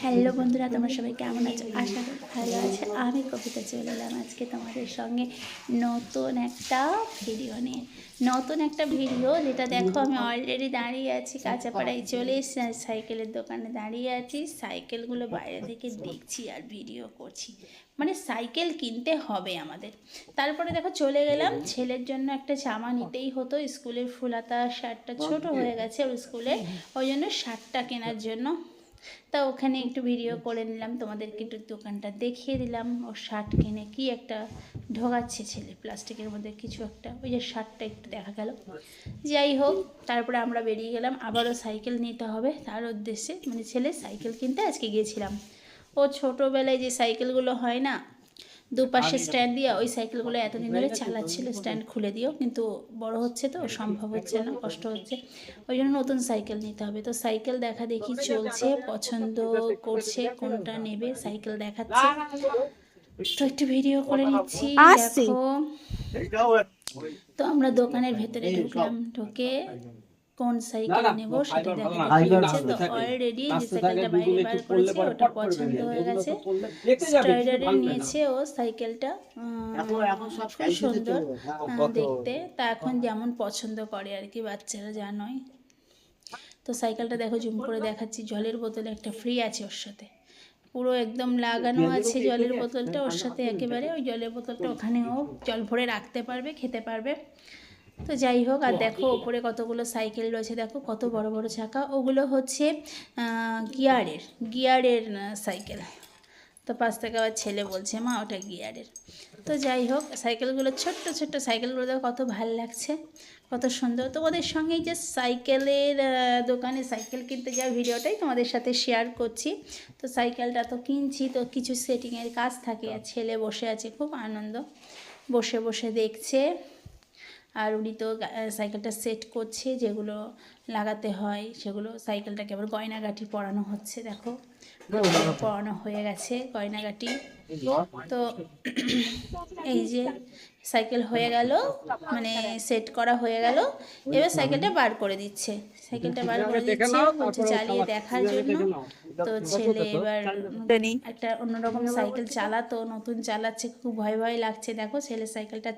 Hello বন্ধুরা, তোমরা সবাই কেমন আছো? আশা করি ভালো আছে। আমি কবিতা চলে এলাম আজকে তোমাদের সঙ্গে নতুন একটা ভিডিও যেটা দেখো আমি অলরেডি দাঁড়িয়ে আছি কাঁচাপাড়ায় চলে এসেছি। সাইকেলের দোকানে দাঁড়িয়ে আছি, সাইকেলগুলো বাইরে থেকে দেখছি আর ভিডিও করছি। মানে সাইকেল কিনতে হবে আমাদের। তারপরে দেখো চলে গেলাম, ছেলের জন্য একটা জামা নিতেই হতো, স্কুলের ফুলাতা শার্টটা ছোট হয়ে গেছে ওর স্কুলে, ওই জন্য শার্টটা কেনার জন্য। তা ওখানে একটু ভিডিও করে নিলাম, তোমাদেরকে একটু দোকানটা দেখিয়ে দিলাম। ও শার্ট কিনে কি একটা ঢোকাচ্ছে ছেলে প্লাস্টিকের মধ্যে কিছু একটা, ওই যে শার্টটা একটু দেখা গেল। যাই হোক, তারপরে আমরা বেরিয়ে গেলাম, আবারও সাইকেল নিতে হবে তার উদ্দেশ্যে, মানে ছেলে সাইকেল কিনতে আজকে গিয়েছিলাম। ও ছোটোবেলায় যে সাইকেলগুলো হয় না দুপাশে স্ট্যান্ড দিয়ে, ওই সাইকেলগুলো এতদিন ধরে চালাচ্ছিল, স্ট্যান্ড খুলে দিও, কিন্তু বড় হচ্ছে তো সম্ভব হচ্ছে না, কষ্ট হচ্ছে, ওই জন্য নতুন সাইকেল নিতে হবে। তো সাইকেল দেখা দেখি চলছে, পছন্দ করছে কোনটা নেবে, সাইকেল দেখাচ্ছে, তো একটু ভিডিও করে নিচ্ছি দেখো। তো আমরা দোকানের ভেতরে ঢুকলাম, ঢুকে কোন সাইকেল নেব সেটা দেখা দেখিয়েছে। তো অলরেডি যে সাইকেলটা বাইরে বার করেছে ওটা পছন্দ হয়ে গেছে, স্ট্রাইডারের নিয়েছে ও সাইকেলটা, খুব সুন্দর দেখতে। তা এখন যেমন পছন্দ করে আর কি বাচ্চারা, জানোই তো। সাইকেলটা দেখো জুম করে দেখাচ্ছি, জলের বোতল একটা ফ্রি আছে ওর সাথে, পুরো একদম লাগানো আছে জলের বোতলটা ওর সাথে একেবারে। ওই জলের বোতলটা ওখানেও জল ভরে রাখতে পারবে, খেতে পারবে। তো যাই হোক, আর দেখো ওপরে কতগুলো সাইকেল রয়েছে, দেখো কত বড় বড় চাকা, ওগুলো হচ্ছে গিয়ারের সাইকেল। তো পাশ থেকে আবার ছেলে বলছে মা ওটা গিয়ারের। তো যাই হোক, সাইকেলগুলো ছোট্ট ছোট্ট সাইকেলগুলো দেখো কত ভালো লাগছে, কত সুন্দর। তোমাদের সঙ্গে এই যে সাইকেলের দোকানে সাইকেল কিনতে যাওয়ার ভিডিওটাই তোমাদের সাথে শেয়ার করছি। তো সাইকেলটা তো কিনছি, তো কিছু সেটিংয়ের কাজ থাকে, আর ছেলে বসে আছে খুব আনন্দ, বসে বসে দেখছে। আর উনি তো সাইকেলটা সেট করছে, যেগুলো লাগাতে হয় সেগুলো, সাইকেলটাকে আবার গয়নাগাটি পরানো হচ্ছে, দেখো পরানো হয়ে গেছে গয়নাগাটি। তো এই যে সাইকেল হয়ে গেল, মানে সেট করা হয়ে গেল, এবার সাইকেলটা বার করে দিচ্ছে, সাইকেলটা বার করে দিচ্ছে, বলছে চালিয়ে দেখার জন্য। তো ছেলে এবার একটা অন্যরকম সাইকেল চালাতো, নতুন চালাচ্ছে, খুব ভয় ভয় লাগছে, দেখো ছেলে সাইকেলটা